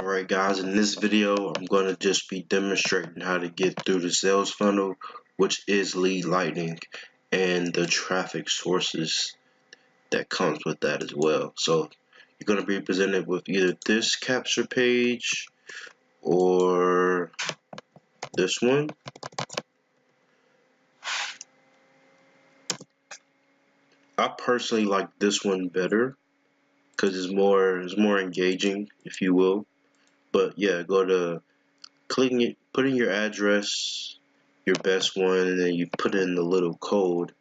Alright guys, in this video I'm going to just be demonstrating how to get through the sales funnel, which is lead lightning, and the traffic sources that comes with that as well. So you're going to be presented with either this capture page or this one. I personally like this one better because it's more engaging, if you will. But yeah, go to clicking it, put in your address, your best one, and then you put in the little code.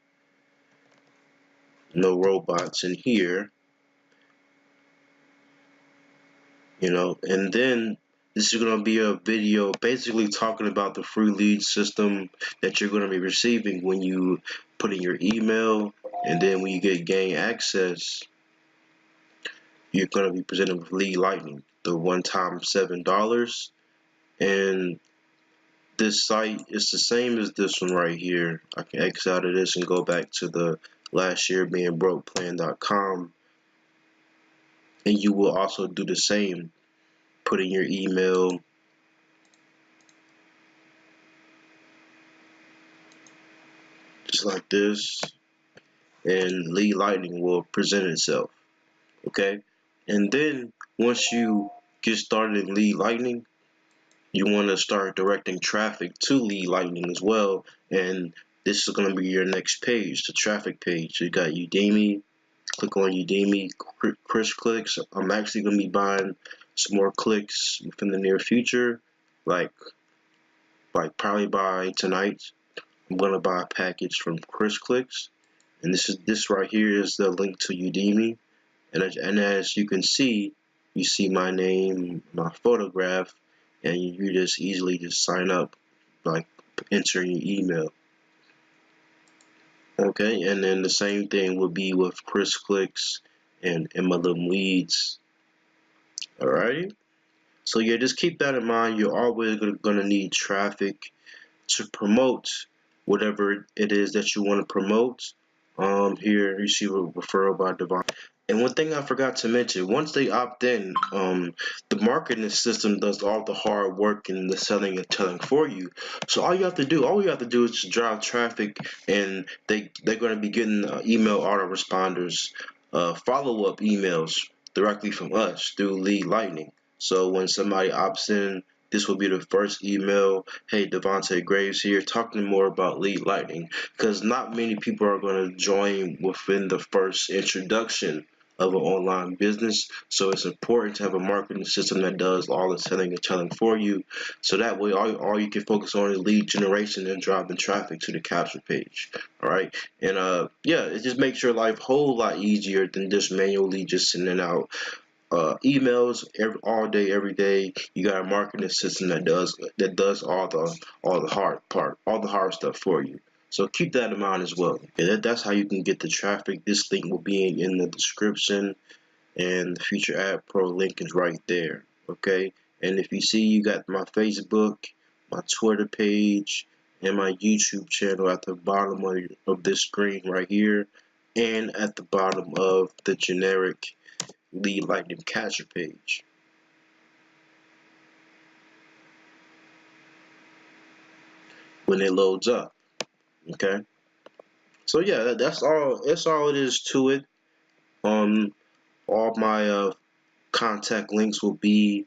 No robots in here, and then this is going to be a video basically talking about the free lead system that you're going to be receiving when you put in your email, and then when you gain access, you're going to be presented with lead lightning, the one-time $7. And this site is the same as this one right here. I can X out of this and go back to the lastyearbeingbrokeplan.com, and you will also do the same. Put in your email, just like this, and lead lightning will present itself. Okay, and then once you get started in lead lightning, you want to start directing traffic to lead lightning as well. And this is going to be your next page, the traffic page. You got Udemy. Click on Udemy, Chris clicks. I'm actually going to be buying some more clicks within the near future, like probably by tonight. I'm going to buy a package from Chris clicks, and this right here is the link to Udemy. And as you can see, you see my name, my photograph, and you just easily just sign up, like entering your email. Okay, and then the same thing would be with Chris clicks and MLM leads. Alrighty, so yeah, just keep that in mind. You're always gonna need traffic to promote whatever it is that you want to promote. Here you see a referral by Devon. And one thing I forgot to mention, once they opt in, the marketing system does all the hard work and the selling and telling for you. So all you have to do is just drive traffic, and they're going to be getting email autoresponders, follow-up emails directly from us through lead lightning. So when somebody opts in, this will be the first email. Hey, Devontae Graves here, talking more about lead lightning, because not many people are going to join within the first introduction of an online business. So it's important to have a marketing system that does all the selling and telling for you. So that way, all you can focus on is lead generation and driving traffic to the capture page. All right, and yeah, it just makes your life a whole lot easier than just manually just sending out emails all day, every day. You got a marketing system that does all the hard part, all the hard stuff for you. So keep that in mind as well. Okay, that's how you can get the traffic. This link will be in the description, and the Future Ad Pro link is right there. Okay, and if you see, you got my Facebook, my Twitter page, and my YouTube channel at the bottom of this screen right here, and at the bottom of the generic lead lightning capture page. When it loads up. Okay, so yeah, that's all it is to it. All my contact links will be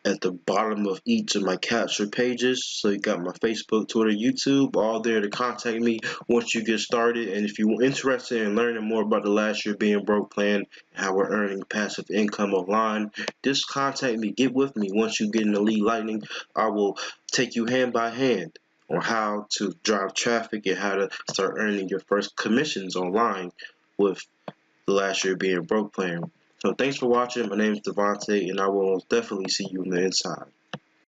at the bottom of each of my capture pages. So you got my Facebook, Twitter, YouTube, all there to contact me once you get started. And if you're interested in learning more about the Last Year Being Broke plan and how we're earning passive income online, just contact me. Get with me. Once you get in the lead lightning, I will take you hand by hand on how to drive traffic and how to start earning your first commissions online with the Last Year Being Broke plan. So thanks for watching. My name is Devontae, and I will definitely see you on the inside.